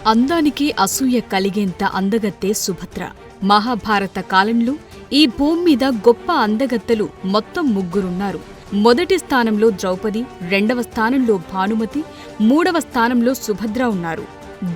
అందానికి అసూయ కలిగేంత అందగత్తె సుభద్ర. మహాభారత కాలంలో ఈ భూమి మీద గొప్ప అందగత్తెలు మొత్తం ముగ్గురున్నారు. మొదటి స్థానంలో ద్రౌపది, రెండవ స్థానంలో భానుమతి, మూడవ స్థానంలో సుభద్ర ఉన్నారు.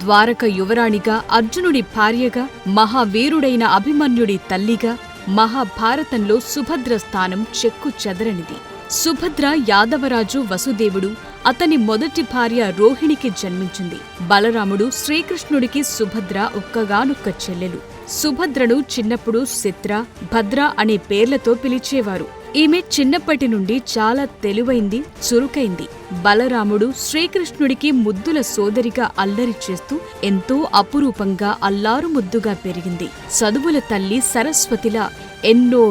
ద్వారక యువరాణిగా, అర్జునుడి భార్యగా, మహావీరుడైన అభిమన్యుడి తల్లిగా మహాభారతంలో సుభద్ర స్థానం చెక్కు చెదరనిది. సుభద్ర యాదవరాజు వసుదేవుడు, అతని మొదటి భార్య రోహిణికి జన్మించింది. బలరాముడు శ్రీకృష్ణుడికి సుభద్ర ఒక్కగానొక్క చెల్లెలు. సుభద్రను చిన్నప్పుడు చిత్ర, భద్ర అనే పేర్లతో పిలిచేవారు. ఈమె చిన్నప్పటి నుండి చాలా తెలివైంది, చురుకైంది. బలరాముడు శ్రీకృష్ణుడికి ముద్దుల సోదరిగా అల్లరి చేస్తూ ఎంతో అపురూపంగా అల్లారు ముద్దుగా పెరిగింది. చదువుల తల్లి సరస్వతిలా ఎన్నో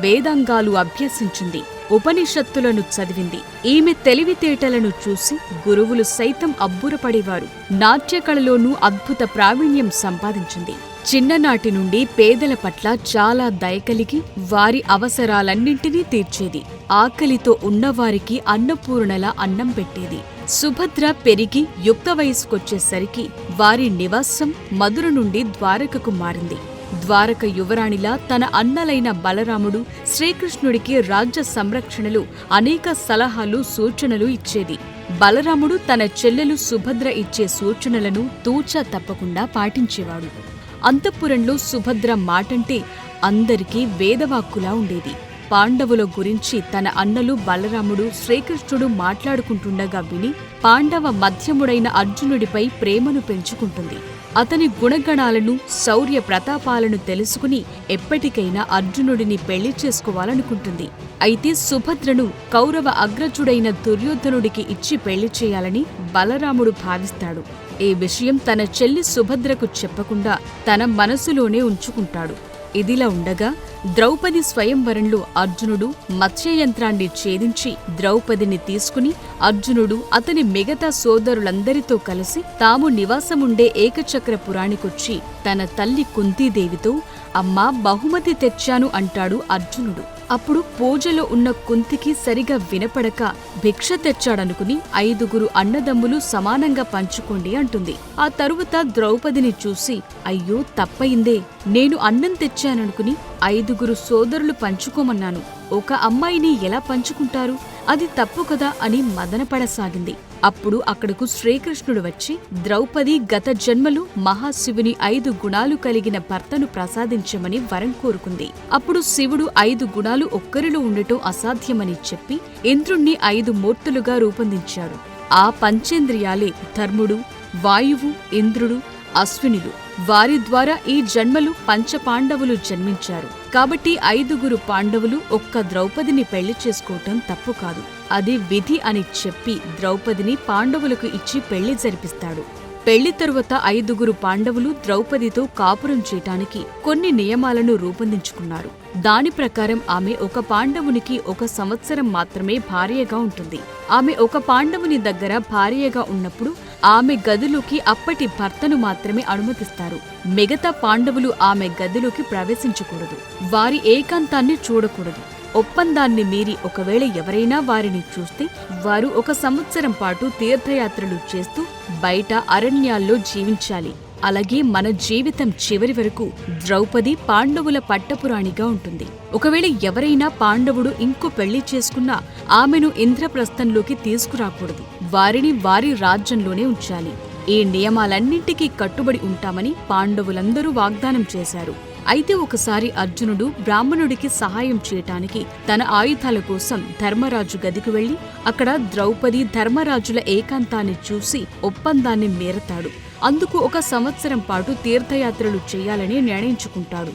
వేదాంగాలు అభ్యసించింది. ఉపనిషత్తులను చదివింది. ఈమె తెలివితేటలను చూసి గురువులు సైతం అబ్బురపడేవారు. నాట్యకళలోనూ అద్భుత ప్రావీణ్యం సంపాదించింది. చిన్ననాటి నుండి పేదల పట్ల చాలా దయకలిగి వారి అవసరాలన్నింటినీ తీర్చేది. ఆకలితో ఉన్నవారికి అన్నపూర్ణలా అన్నం పెట్టేది. సుభద్ర పెరిగి యుక్త వయసుకొచ్చేసరికి వారి నివాసం మధుర నుండి ద్వారకకు మారింది. ద్వారక యువరాణిలా తన అన్నలైన బలరాముడు శ్రీకృష్ణుడికి రాజ్య సంరక్షణలు అనేక సలహాలు, సూచనలు ఇచ్చేది. బలరాముడు తన చెల్లెలు సుభద్ర ఇచ్చే సూచనలను తూచా తప్పకుండా పాటించేవాడు. అంతఃపురంలో సుభద్ర మాటంటే అందరికీ వేదవాక్కులా ఉండేది. పాండవుల గురించి తన అన్నలు బలరాముడు, శ్రీకృష్ణుడు మాట్లాడుకుంటుండగా విని పాండవ మధ్యముడైన అర్జునుడిపై ప్రేమను పెంచుకుంటుంది. అతని గుణగణాలను, శౌర్య ప్రతాపాలను తెలుసుకుని ఎప్పటికైనా అర్జునుడిని పెళ్లి చేసుకోవాలనుకుంటుంది. అయితే సుభద్రను కౌరవ అగ్రజుడైన దుర్యోధనుడికి ఇచ్చి పెళ్లి చేయాలని బలరాముడు భావిస్తాడు. ఈ విషయం తన చెల్లి సుభద్రకు చెప్పకుండా తన మనసులోనే ఉంచుకుంటాడు. ఇదిలా ఉండగా ద్రౌపది స్వయంవరంలో అర్జునుడు మత్స్యయంత్రాన్ని ఛేదించి ద్రౌపదిని తీసుకుని అర్జునుడు అతని మిగతా సోదరులందరితో కలిసి తాము నివాసముండే ఏకచక్రపురానికొచ్చి తన తల్లి కుంతీదేవితో అమ్మా బహుమతి తెచ్చాను అంటాడు అర్జునుడు. అప్పుడు పూజలో ఉన్న కుంతికి సరిగా వినపడక భిక్ష తెచ్చాడనుకుని 5 అన్నదమ్ములు సమానంగా పంచుకోండి అంటుంది. ఆ తరువాత ద్రౌపదిని చూసి అయ్యో తప్పయిందే, నేను అన్నం తెచ్చాననుకుని 5 సోదరులు పంచుకోమన్నాను, ఒక అమ్మాయిని ఎలా పంచుకుంటారు, అది తప్పు కదా అని మదనపడసాగింది. అప్పుడు అక్కడకు శ్రీకృష్ణుడు వచ్చి ద్రౌపది గత జన్మలు మహాశివుని 5 గుణాలు కలిగిన భర్తను ప్రసాదించమని వరం కోరుకుంది. అప్పుడు శివుడు 5 గుణాలు ఒక్కరిలో ఉండటం అసాధ్యమని చెప్పి ఇంద్రుణ్ణి 5 మూర్తులుగా రూపొందించాడు. ఆ పంచేంద్రియాలే ధర్ముడు, వాయువు, ఇంద్రుడు, అశ్వినులు. వారి ద్వారా ఈ జన్మలు పంచపాండవులు జన్మించారు. కాబట్టి 5 పాండవులు ఒక్క ద్రౌపదిని పెళ్లి చేసుకోవటం తప్పు కాదు, అది విధి అని చెప్పి ద్రౌపదిని పాండవులకు ఇచ్చి పెళ్లి జరిపిస్తాడు. పెళ్లి తరువాత 5 పాండవులు ద్రౌపదితో కాపురం చేయటానికి కొన్ని నియమాలను రూపొందించుకున్నారు. దాని ప్రకారం ఆమె ఒక పాండవునికి 1 సంవత్సరం మాత్రమే భార్యగా ఉంటుంది. ఆమె ఒక పాండవుని దగ్గర భార్యగా ఉన్నప్పుడు ఆమె గదిలోకి అప్పటి భర్తను మాత్రమే అనుమతిస్తారు. మిగతా పాండవులు ఆమె గదిలోకి ప్రవేశించకూడదు. వారి ఏకాంతాన్ని చూడకూడదు. ఒప్పందాన్ని మీరి ఒకవేళ ఎవరైనా వారిని చూస్తే వారు 1 సంవత్సరం పాటు తీర్థయాత్రలు చేస్తూ బయట అరణ్యాల్లో జీవించాలి. అలాగే మన జీవితం చివరి వరకు ద్రౌపది పాండవుల పట్టపురాణిగా ఉంటుంది. ఒకవేళ ఎవరైనా పాండవుడు ఇంకో పెళ్లి చేసుకున్నా ఆమెను ఇంద్రప్రస్థంలోకి తీసుకురాకూడదు. వారిని వారి రాజ్యంలోనే ఉంచాలి. ఈ నియమాలన్నింటికీ కట్టుబడి ఉంటామని పాండవులందరూ వాగ్దానం చేశారు. అయితే ఒకసారి అర్జునుడు బ్రాహ్మణుడికి సహాయం చేయటానికి తన ఆయుధాల కోసం ధర్మరాజు గదికి వెళ్లి అక్కడ ద్రౌపది, ధర్మరాజుల ఏకాంతాన్ని చూసి ఒప్పందాన్ని మీరతాడు. అందుకు 1 సంవత్సరం పాటు తీర్థయాత్రలు చేయాలని నిర్ణయించుకుంటాడు.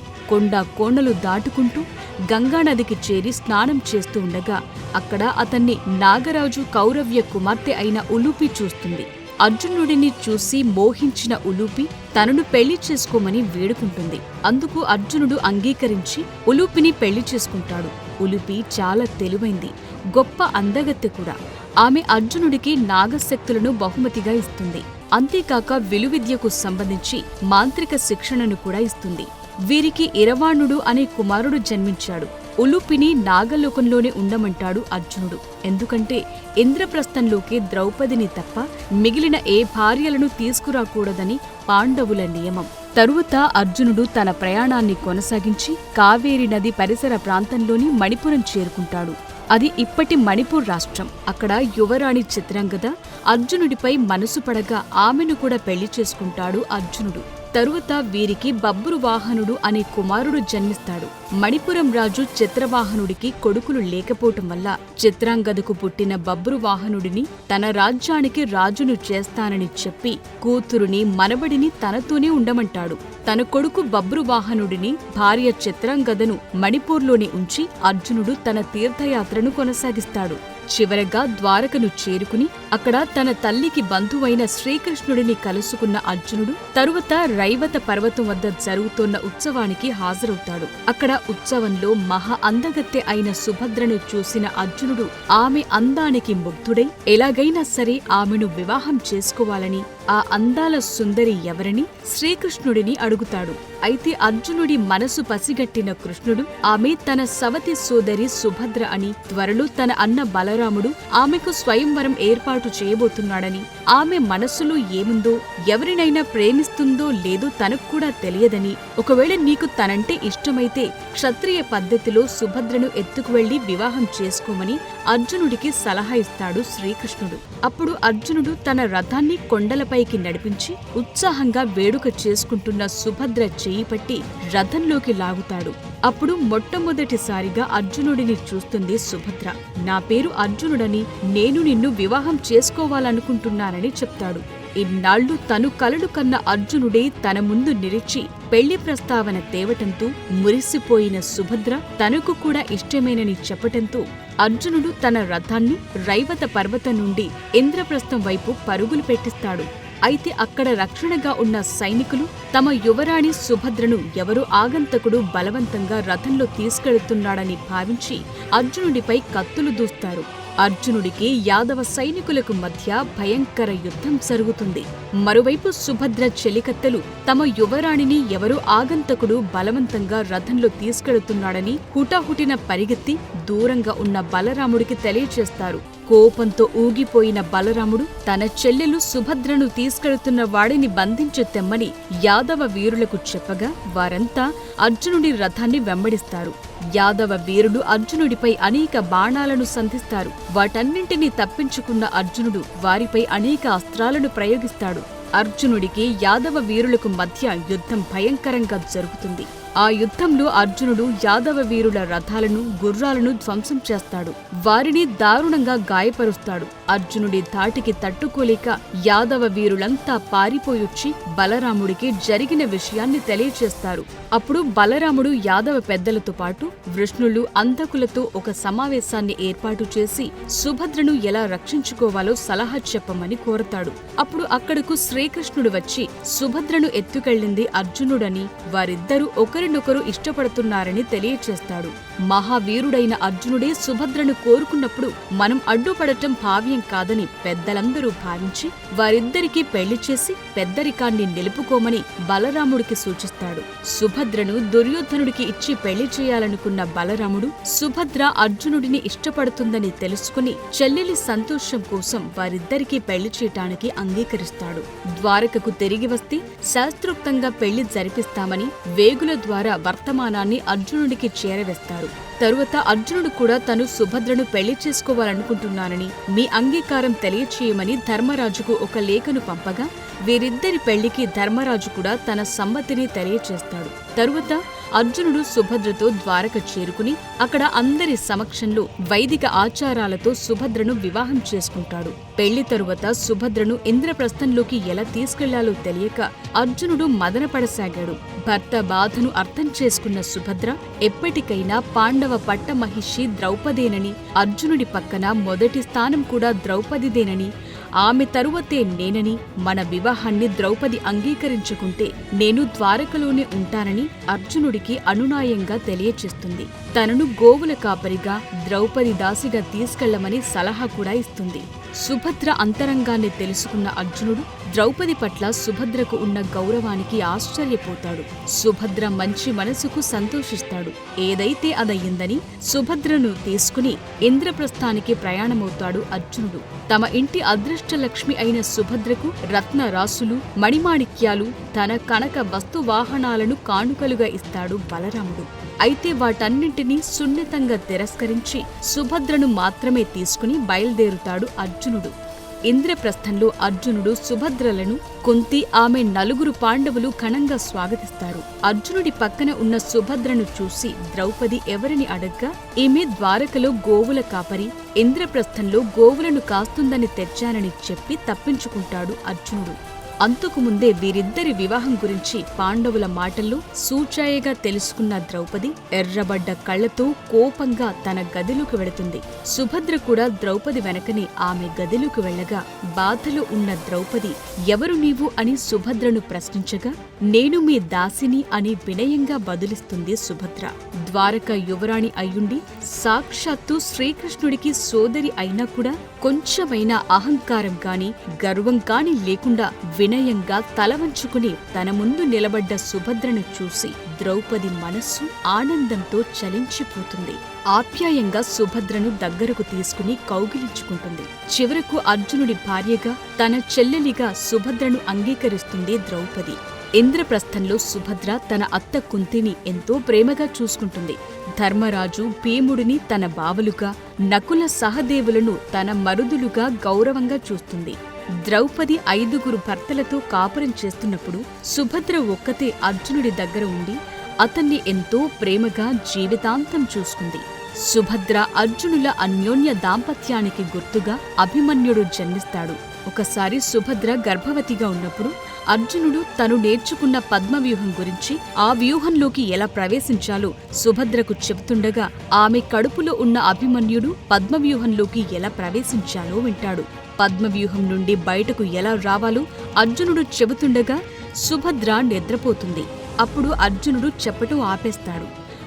కోణలు దాటుకుంటూ గంగానదికి చేరి స్నానం చేస్తూ ఉండగా అక్కడ అతన్ని నాగరాజు కౌరవ్య కుమార్తె అయిన ఉలూపి చూస్తుంది. అర్జునుడిని చూసి మోహించిన ఉలూపి తనను పెళ్లి చేసుకోమని వేడుకుంటుంది. అందుకు అర్జునుడు అంగీకరించి ఉలూపిని పెళ్లి చేసుకుంటాడు. ఉలూపి చాలా తెలివైంది, గొప్ప అందగత్తె కూడా. ఆమె అర్జునుడికి నాగశక్తులను బహుమతిగా ఇస్తుంది. అంతేకాక విలువిద్యకు సంబంధించి మాంత్రిక శిక్షణను కూడా ఇస్తుంది. వీరికి ఇరవాణుడు అనే కుమారుడు జన్మించాడు. ఉలుపిని నాగలోకంలోనే ఉండమంటాడు అర్జునుడు. ఎందుకంటే ఇంద్రప్రస్థంలోకి ద్రౌపదిని తప్ప మిగిలిన ఏ భార్యలను తీసుకురాకూడదని పాండవుల నియమం. తరువాత అర్జునుడు తన ప్రయాణాన్ని కొనసాగించి కావేరీ నది పరిసర ప్రాంతంలోని మణిపురం చేరుకుంటాడు. అది ఇప్పటి మణిపూర్ రాష్ట్రం. అక్కడ యువరాణి చిత్రాంగద అర్జునుడిపై మనసు పడగా ఆమెను కూడా పెళ్లి చేసుకుంటాడు అర్జునుడు. తరువాత వీరికి బబ్రువాహనుడు అనే కుమారుడు జన్మిస్తాడు. మణిపురం రాజు చిత్రవాహనుడికి కొడుకులు లేకపోవటం వల్ల చిత్రాంగదకు పుట్టిన బబ్రువాహనుడిని తన రాజ్యానికి రాజును చేస్తానని చెప్పి కూతురుని మనవడిని తనతోనే ఉండమంటాడు. తన కొడుకు బబ్రువాహనుడిని భార్య చిత్రాంగదను మణిపూర్లోనే ఉంచి అర్జునుడు తన తీర్థయాత్రను కొనసాగిస్తాడు. చివరగా ద్వారకను చేరుకుని అక్కడ తన తల్లికి బంధువైన శ్రీకృష్ణుడిని కలుసుకున్న అర్జునుడు తరువాత రైవత పర్వతం వద్ద జరుగుతోన్న ఉత్సవానికి హాజరవుతాడు. అక్కడ ఉత్సవంలో మహా అందగత్తె అయిన సుభద్రను చూసిన అర్జునుడు ఆమె అందానికి ముగ్ధుడై ఎలాగైనా సరే ఆమెను వివాహం చేసుకోవాలని, ఆ అందాల సుందరి ఎవరని శ్రీకృష్ణుడిని అడుగుతాడు. అయితే అర్జునుడి మనసు పసిగట్టిన కృష్ణుడు ఆమె తన సవతి సోదరి సుభద్ర అని, త్వరలో తన అన్న బలరాముడు ఆమెకు స్వయంవరం ఏర్పాటు చేయబోతున్నాడని, ఆమె మనస్సులో ఏముందో, ఎవరినైనా ప్రేమిస్తుందో లేదో తనకు కూడా తెలియదని, ఒకవేళ నీకు తనంటే ఇష్టమైతే క్షత్రియ పద్ధతిలో సుభద్రను ఎత్తుకువెళ్లి వివాహం చేసుకోమని అర్జునుడికి సలహా ఇస్తాడు శ్రీకృష్ణుడు. అప్పుడు అర్జునుడు తన రథాన్ని కొండలపైకి నడిపించి ఉత్సాహంగా వేడుక చేసుకుంటున్న సుభద్ర చేయి పట్టి రథంలోకి లాగుతాడు. అప్పుడు మొట్టమొదటిసారిగా అర్జునుడిని చూస్తుంది సుభద్ర. నా పేరు అర్జునుడని, నేను నిన్ను వివాహం చేసుకోవాలనుకుంటున్నానని చెప్తాడు. ఇన్నాళ్లు తను కలలు కన్న అర్జునుడే తన ముందు నిలిచి పెళ్లి ప్రస్తావన తేవటంతో మురిసిపోయిన సుభద్ర తనకు కూడా ఇష్టమేనని చెప్పటంతో అర్జునుడు తన రథాన్ని రైవత పర్వతం నుండి ఇంద్రప్రస్థం వైపు పరుగులు పెట్టిస్తాడు. అయితే అక్కడ రక్షణగా ఉన్న సైనికులు తమ యువరాణి సుభద్రను ఎవరో ఆగంతకుడు బలవంతంగా రథంలో తీసుకెళ్తున్నాడని భావించి అర్జునుడిపై కత్తులు దూస్తారు. అర్జునుడికి యాదవ సైనికులకు మధ్య భయంకర యుద్ధం జరుగుతుంది. మరోవైపు సుభద్ర చెలికత్తెలు తమ యువరాణిని ఎవరో ఆగంతకుడు బలవంతంగా రథంలో తీసుకెళ్తున్నాడని హుటాహుటిన పరిగెత్తి దూరంగా ఉన్న బలరాముడికి తెలియచేస్తారు. కోపంతో ఊగిపోయిన బలరాముడు తన చెల్లెలు సుభద్రను తీసుకెళ్తున్న వాడిని బంధించి తెమ్మని యాదవ వీరులకు చెప్పగా వారంతా అర్జునుడి రథాన్ని వెంబడిస్తారు. యాదవ వీరులు అర్జునుడిపై అనేక బాణాలను సంధిస్తారు. వాటన్నింటినీ తప్పించుకున్న అర్జునుడు వారిపై అనేక అస్త్రాలను ప్రయోగిస్తాడు. అర్జునుడికి యాదవ వీరులకు మధ్య యుద్ధం భయంకరంగా జరుగుతుంది. ఆ యుద్ధంలో అర్జునుడు యాదవ వీరుల రథాలను, గుర్రాలను ధ్వంసం చేస్తాడు. వారిని దారుణంగా గాయపరుస్తాడు. అర్జునుడి ధాటికి తట్టుకోలేక యాదవ వీరులంతా పారిపోయొచ్చి బలరాముడికి జరిగిన విషయాన్ని తెలియచేస్తారు. అప్పుడు బలరాముడు యాదవ పెద్దలతో పాటు వృష్ణులు, అంధకులతో ఒక సమావేశాన్ని ఏర్పాటు చేసి సుభద్రను ఎలా రక్షించుకోవాలో సలహా చెప్పమని కోరతాడు. అప్పుడు అక్కడకు శ్రీకృష్ణుడు వచ్చి సుభద్రను ఎత్తుకెళ్లింది అర్జునుడని, వారిద్దరూ ఒకరినొకరు ఇష్టపడుతున్నారని తెలియచేస్తాడు. మహావీరుడైన అర్జునుడే సుభద్రను కోరుకున్నప్పుడు మనం అడ్డుపడటం భావ్యం కాదని పెద్దలందరూ భావించి వారిద్దరికీ పెళ్లి చేసి పెద్దరికాన్ని నిలుపుకోమని బలరాముడికి సూచిస్తాడు. సుభద్రను దుర్యోధనుడికి ఇచ్చి పెళ్లి చేయాలనుకున్న బలరాముడు సుభద్ర అర్జునుడిని ఇష్టపడుతుందని తెలుసుకుని చెల్లెలి సంతోషం కోసం వారిద్దరికీ పెళ్లి చేయటానికి అంగీకరిస్తాడు. ద్వారకకు తిరిగి వస్తే శాస్త్రోక్తంగా పెళ్లి జరిపిస్తామని వేగుల ద్వారా వర్తమానాన్ని అర్జునుడికి చేరవేస్తారు. తరువాత అర్జునుడు కూడా తను సుభద్రను పెళ్లి చేసుకోవాలనుకుంటున్నానని మీ అంగీకారం తెలియచేయమని ధర్మరాజుకు ఒక లేఖను పంపగా వీరిద్దరి పెళ్లికి ధర్మరాజు కూడా తన సమ్మతిని తెలియచేస్తాడు. తరువాత అర్జునుడు సుభద్రతో ద్వారక చేరుకుని అక్కడ అందరి సమక్షంలో వైదిక ఆచారాలతో సుభద్రను వివాహం చేసుకుంటాడు. పెళ్లి తరువాత సుభద్రను ఇంద్రప్రస్థంలోకి ఎలా తీసుకెళ్లాలో తెలియక అర్జునుడు మదనపడసాగాడు. భర్త బాధను అర్థం చేసుకున్న సుభద్ర ఎప్పటికైనా పాండవ పట్టమహిషి ద్రౌపదేనని, అర్జునుడి పక్కన మొదటి స్థానం కూడా ద్రౌపదిదేనని, ఆమె తరువతే నేనని, మన వివాహాన్ని ద్రౌపది అంగీకరించుకుంటే నేను ద్వారకలోనే ఉంటానని అర్జునుడికి అనునాయంగా తెలియచేస్తుంది. తనను గోవుల కాపరిగా, ద్రౌపది దాసిగా తీసుకెళ్లమని సలహా కూడా ఇస్తుంది. సుభద్ర అంతరంగాన్ని తెలుసుకున్న అర్జునుడు ద్రౌపది పట్ల సుభద్రకు ఉన్న గౌరవానికి ఆశ్చర్యపోతాడు. సుభద్ర మంచి మనసుకు సంతోషిస్తాడు. ఏదైతే అదయ్యిందని సుభద్రను తీసుకుని ఇంద్రప్రస్థానికి ప్రయాణమవుతాడు అర్జునుడు. తమ ఇంటి అదృష్టలక్ష్మి అయిన సుభద్రకు రత్న రాసులు, మణిమాణిక్యాలు, తన కనక వస్తువాహనాలను కానుకలుగా ఇస్తాడు బలరాముడు. అయితే వాటన్నింటినీ సున్నితంగా తిరస్కరించి సుభద్రను మాత్రమే తీసుకుని బయలుదేరుతాడు అర్జునుడు. ఇంద్రప్రస్థంలో అర్జునుడు సుభద్రలను, కుంతి, ఆమె 4 పాండవులు ఘనంగా స్వాగతిస్తారు. అర్జునుడి పక్కన ఉన్న సుభద్రను చూసి ద్రౌపది ఎవరిని అడగ్గా, ఈమె ద్వారకలో గోవుల కాపరి, ఇంద్రప్రస్థంలో గోవులను కాస్తుందని తెచ్చానని చెప్పి తప్పించుకుంటాడు అర్జునుడు. అంతకుముందే వీరిద్దరి వివాహం గురించి పాండవుల మాటల్లో సూచాయగా తెలుసుకున్న ద్రౌపది ఎర్రబడ్డ కళ్లతో కోపంగా తన గదిలోకి వెళుతుంది. సుభద్ర కూడా ద్రౌపది వెనకనే ఆమె గదిలోకి వెళ్లగా బాధలో ఉన్న ద్రౌపది ఎవరు నీవు అని సుభద్రను ప్రశ్నించగా, నేను మీ దాసిని అని వినయంగా బదులిస్తుంది సుభద్ర. ద్వారక యువరాణి అయ్యుండి సాక్షాత్తు శ్రీకృష్ణుడికి సోదరి అయినా కూడా కొంచెమైనా అహంకారం గాని గర్వం గాని లేకుండా వినయంగా తలవంచుకుని తన ముందు నిలబడ్డ సుభద్రను చూసి ద్రౌపది మనస్సు ఆనందంతో చలించిపోతుంది. ఆప్యాయంగా సుభద్రను దగ్గరకు తీసుకుని కౌగిలించుకుంటుంది. చివరకు అర్జునుడి భార్యగా, తన చెల్లెలిగా సుభద్రను అంగీకరిస్తుంది ద్రౌపది. ఇంద్రప్రస్థంలో సుభద్ర తన అత్త కుంతిని ఎంతో ప్రేమగా చూసుకుంటుంది. ధర్మరాజు, భీముడిని తన బావలుగా, నకుల సహదేవులను తన మరుదులుగా గౌరవంగా చూస్తుంది. ద్రౌపది 5 భర్తలతో కాపురం చేస్తున్నప్పుడు సుభద్ర ఒక్కతే అర్జునుడి దగ్గర ఉండి అతన్ని ఎంతో ప్రేమగా జీవితాంతం చూసుకుంది. సుభద్ర, అర్జునుల అన్యోన్య దాంపత్యానికి గుర్తుగా అభిమన్యుడు జన్మిస్తాడు. ఒకసారి సుభద్ర గర్భవతిగా ఉన్నప్పుడు అర్జునుడు తను నేర్చుకున్న పద్మవ్యూహం గురించి, ఆ వ్యూహంలోకి ఎలా ప్రవేశించాలో సుభద్రకు చెబుతుండగా ఆమె కడుపులో ఉన్న అభిమన్యుడు పద్మవ్యూహంలోకి ఎలా ప్రవేశించాలో వింటాడు. పద్మవ్యూహం నుండి బయటకు ఎలా రావాలో అర్జునుడు చెబుతుండగా సుభద్ర నిద్రపోతుంది. అప్పుడు అర్జునుడు చెప్పటం ఆపేస్తాడు.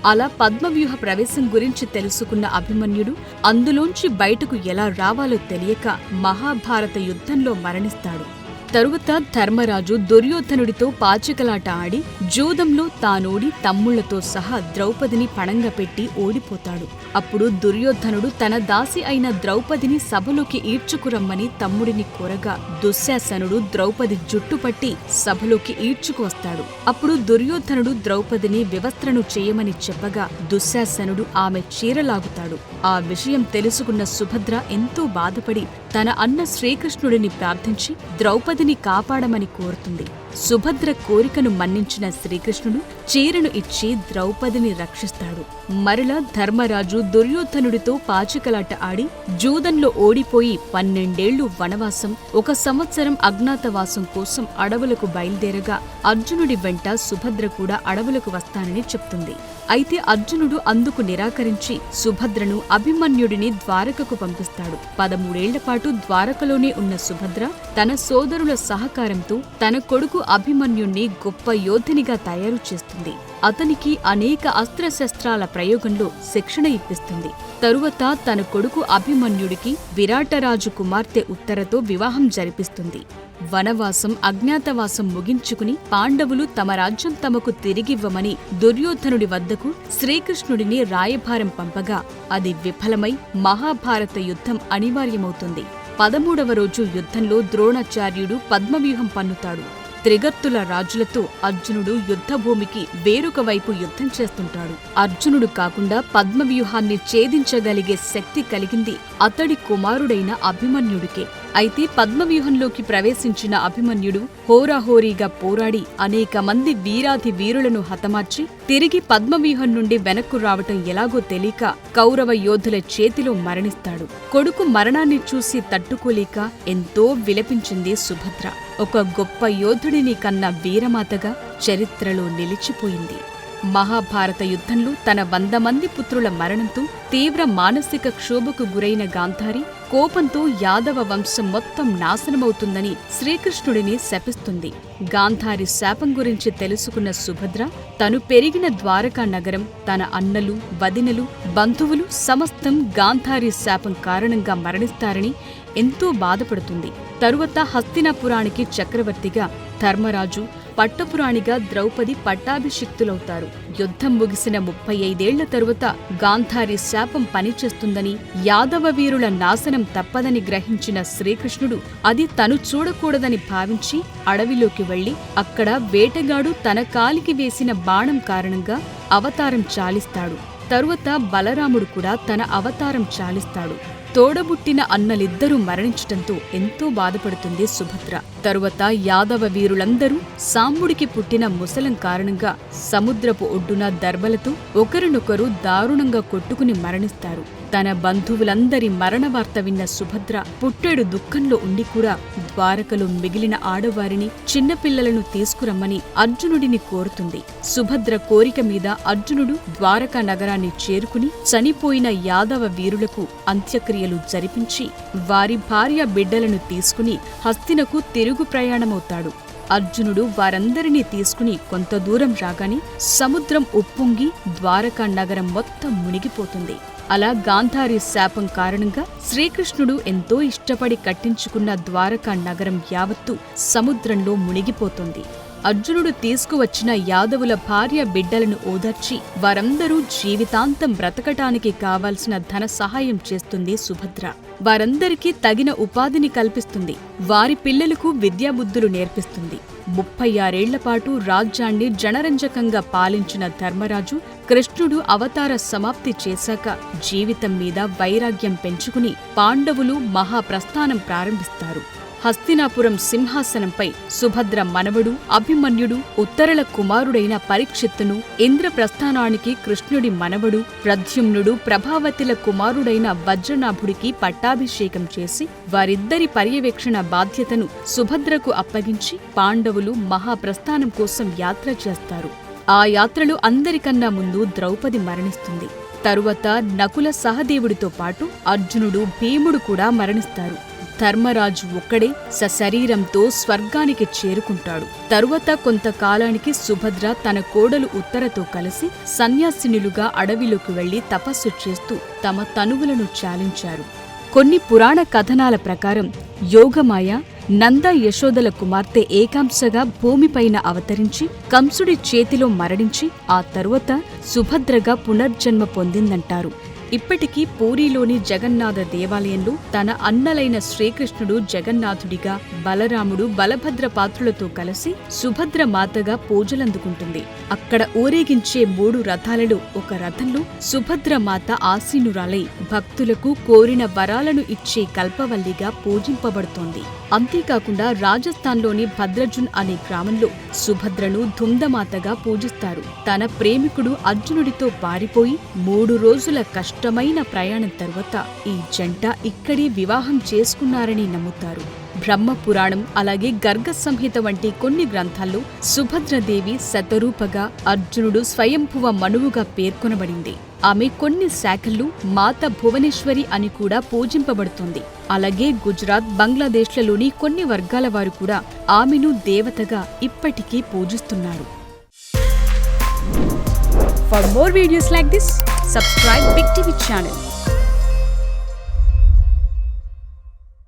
అలా పద్మవ్యూహ ప్రవేశం గురించి తెలుసుకున్న అభిమన్యుడు అందులోంచి బయటకు ఎలా రావాలో తెలియక మహాభారత యుద్ధంలో మరణిస్తాడు. తరువాత ధర్మరాజు దుర్యోధనుడితో పాచికలాట ఆడి జూదంలో తానోడి తమ్ముళ్లతో సహా ద్రౌపదిని పణంగా పెట్టి ఓడిపోతాడు. అప్పుడు దుర్యోధనుడు తన దాసి అయిన ద్రౌపదిని సభలోకి ఈడ్చుకురమ్మని తమ్ముడిని కోరగా దుశ్శాసనుడు ద్రౌపది జుట్టుపట్టి సభలోకి ఈడ్చుకువస్తాడు. అప్పుడు దుర్యోధనుడు ద్రౌపదిని వివస్త్రను చేయమని చెప్పగా దుశ్శాసనుడు ఆమె చీరలాగుతాడు. ఆ విషయం తెలుసుకున్న సుభద్ర ఎంతో బాధపడి తన అన్న శ్రీకృష్ణుడిని ప్రార్థించి ద్రౌపదిని కాపాడమని కోరుతుంది. సుభద్ర కోరికను మన్నించిన శ్రీకృష్ణుడు చీరను ఇచ్చి ద్రౌపదిని రక్షిస్తాడు. మరలా ధర్మరాజు దుర్యోధనుడితో పాచికలాట ఆడి జూదంలో ఓడిపోయి 12 ఏళ్లు వనవాసం, 1 సంవత్సరం అజ్ఞాతవాసం కోసం అడవులకు బయలుదేరగా అర్జునుడి వెంట సుభద్ర కూడా అడవులకు వస్తానని చెప్తుంది. అయితే అర్జునుడు అందుకు నిరాకరించి సుభద్రను, అభిమన్యుడిని ద్వారకకు పంపిస్తాడు. 13 ఏళ్ల పాటు ద్వారకలోనే ఉన్న సుభద్ర తన సోదరుల సహకారంతో తన కొడుకు అభిమన్యుణ్ణి గొప్ప యోధునిగా తయారు చేస్తుంది. అతనికి అనేక అస్త్రశస్త్రాల ప్రయోగంలో శిక్షణ ఇప్పిస్తుంది. తరువాత తన కొడుకు అభిమన్యుడికి విరాటరాజు కుమార్తె ఉత్తరతో వివాహం జరిపిస్తుంది. వనవాసం, అజ్ఞాతవాసం ముగించుకుని పాండవులు తమ రాజ్యం తమకు తిరిగివ్వమని దుర్యోధనుడి వద్దకు శ్రీకృష్ణుడిని రాయభారం పంపగా అది విఫలమై మహాభారత యుద్ధం అనివార్యమవుతుంది. 13వ రోజు యుద్ధంలో ద్రోణాచార్యుడు పద్మవ్యూహం పన్నుతాడు. త్రిగర్తుల రాజులతో అర్జునుడు యుద్ధభూమికి వేరొక వైపు యుద్ధం చేస్తుంటాడు. అర్జునుడు కాకుండా పద్మవ్యూహాన్ని ఛేదించగలిగే శక్తి కలిగింది అతడి కుమారుడైన అభిమన్యుడికే. అయితే పద్మవ్యూహంలోకి ప్రవేశించిన అభిమన్యుడు హోరాహోరీగా పోరాడి అనేక మంది వీరాధి వీరులను హతమార్చి తిరిగి పద్మవ్యూహం నుండి వెనక్కు రావటం ఎలాగో తెలియక కౌరవ యోధుల చేతిలో మరణిస్తాడు. కొడుకు మరణాన్ని చూసి తట్టుకోలేక ఎంతో విలపించింది సుభద్ర. ఒక గొప్ప యోధుడిని కన్న వీరమాతగా చరిత్రలో నిలిచిపోయింది. మహాభారత యుద్ధంలో తన 100 మంది పుత్రుల మరణంతో తీవ్ర మానసిక క్షోభకు గురైన గాంధారి కోపంతో యాదవ వంశం మొత్తం నాశనమవుతుందని శ్రీకృష్ణుడిని శపిస్తుంది. గాంధారి శాపం గురించి తెలుసుకున్న సుభద్ర తను పెరిగిన ద్వారకా నగరం, తన అన్నలు, వదినలు, బంధువులు సమస్తం గాంధారి శాపం కారణంగా మరణిస్తారని, ఎంతో బాధపడుతుంది. తరువాత హస్తినాపురానికి చక్రవర్తిగా ధర్మరాజు, పట్టపురాణిగా ద్రౌపది పట్టాభిషిక్తులవుతారు. యుద్ధం ముగిసిన 35 ఏళ్ల తరువాత గాంధారి శాపం పనిచేస్తుందని, యాదవ వీరుల నాశనం తప్పదని గ్రహించిన శ్రీకృష్ణుడు అది తను చూడకూడదని భావించి అడవిలోకి వెళ్లి అక్కడ వేటగాడు తన కాలికి వేసిన బాణం కారణంగా అవతారం చాలిస్తాడు. తరువాత బలరాముడు కూడా తన అవతారం చాలిస్తాడు. తోడబుట్టిన అన్నలిద్దరూ మరణించటంతో ఎంతో బాధపడుతుంది సుభద్ర. తరువాత యాదవ వీరులందరూ సాంబుడికి పుట్టిన ముసలం కారణంగా సముద్రపు ఒడ్డున దర్భలతో ఒకరినొకరు దారుణంగా కొట్టుకుని మరణిస్తారు. తన బంధువులందరి మరణవార్త విన్న సుభద్ర పుట్టెడు దుఃఖంలో ఉండి కూడా ద్వారకలో మిగిలిన ఆడవారిని, చిన్నపిల్లలను తీసుకురమ్మని అర్జునుడిని కోరుతుంది. సుభద్ర కోరిక మీద అర్జునుడు ద్వారకా నగరాన్ని చేరుకుని చనిపోయిన యాదవ వీరులకు అంత్యక్రియలు జరిపించి వారి భార్య బిడ్డలను తీసుకుని హస్తినకు తిరుగు ప్రయాణమవుతాడు. అర్జునుడు వారందరినీ తీసుకుని కొంత దూరం రాగానే సముద్రం ఉప్పొంగి ద్వారకా నగరం మొత్తం మునిగిపోతుంది. అలా గాంధారి శాపం కారణంగా శ్రీకృష్ణుడు ఎంతో ఇష్టపడి కట్టించుకున్న ద్వారకా నగరం యావత్తు సముద్రంలో మునిగిపోతుంది. అర్జునుడు తీసుకువచ్చిన యాదవుల భార్య బిడ్డలను ఓదార్చి వారందరూ జీవితాంతం బ్రతకటానికి కావాల్సిన ధన సహాయం చేస్తుంది సుభద్ర. వారందరికీ తగిన ఉపాధిని కల్పిస్తుంది. వారి పిల్లలకు విద్యాబుద్ధులు నేర్పిస్తుంది. 36 ఏళ్లపాటు రాజ్యాన్ని జనరంజకంగా పాలించిన ధర్మరాజు కృష్ణుడు అవతార సమాప్తి చేశాక జీవితం మీద వైరాగ్యం పెంచుకుని పాండవులు మహాప్రస్థానం ప్రారంభిస్తారు. హస్తినాపురం సింహాసనంపై సుభద్ర మనవడు అభిమన్యుడు, ఉత్తరల కుమారుడైన పరీక్షిత్తును, ఇంద్రప్రస్థానానికి కృష్ణుడి మనవడు ప్రద్యుమ్నుడు, ప్రభావతిల కుమారుడైన వజ్రనాభుడికి పట్టాభిషేకం చేసి వారిద్దరి పర్యవేక్షణ బాధ్యతను సుభద్రకు అప్పగించి పాండవులు మహాప్రస్థానం కోసం యాత్ర చేస్తారు. ఆ యాత్రలో అందరికన్నా ముందు ద్రౌపది మరణిస్తుంది. తరువాత నకుల సహదేవుడితో పాటు అర్జునుడు, భీముడు కూడా మరణిస్తారు. ధర్మరాజు ఒక్కడే సశరీరంతో స్వర్గానికి చేరుకుంటాడు. తరువాత కొంతకాలానికి సుభద్ర తన కోడలు ఉత్తరతో కలిసి సన్యాసినులుగా అడవిలోకి వెళ్లి తపస్సు చేస్తూ తమ తనువులను చాలించారు. కొన్ని పురాణ కథనాల ప్రకారం యోగమాయ నంద యశోదల కుమార్తె ఏకాంశగా భూమిపైన అవతరించి కంసుడి చేతిలో మరణించి ఆ తరువాత సుభద్రగా పునర్జన్మ పొందిందంటారు. ఇప్పటికీ పూరీలోని జగన్నాథ దేవాలయంలో తన అన్నలైన శ్రీకృష్ణుడు జగన్నాథుడిగా, బలరాముడు బలభద్ర పాత్రులతో కలిసి సుభద్ర మాతగా పూజలందుకుంటుంది. అక్కడ ఊరేగించే 3 రథాలలో ఒక రథంలో సుభద్ర మాత ఆసీనురాలై భక్తులకు కోరిన వరాలను ఇచ్చే కల్పవల్లిగా పూజింపబడుతోంది. అంతేకాకుండా రాజస్థాన్లోని భద్రజున్ అనే గ్రామంలో సుభద్రను ధుందమాతగా పూజిస్తారు. తన ప్రేమికుడు అర్జునుడితో పారిపోయి 3 రోజుల కష్టమైన ప్రయాణం తరువాత ఈ జంట ఇక్కడే వివాహం చేసుకున్నారని నమ్ముతారు. బ్రహ్మపురాణం అలాగే గర్గ సంహిత వంటి కొన్ని గ్రంథాల్లో సుభద్రదేవి శతరూపగా, అర్జునుడు స్వయంభువ మనువుగా పేర్కొనబడింది. ఆమె కొన్ని శాఖల్లో మాత భువనేశ్వరి అని కూడా పూజింపబడుతుంది. అలాగే గుజరాత్, బంగ్లాదేశ్లలోని కొన్ని వర్గాల వారు కూడా ఆమెను దేవతగా ఇప్పటికీ పూజిస్తున్నారు. For more videos like this, subscribe Big TV channel.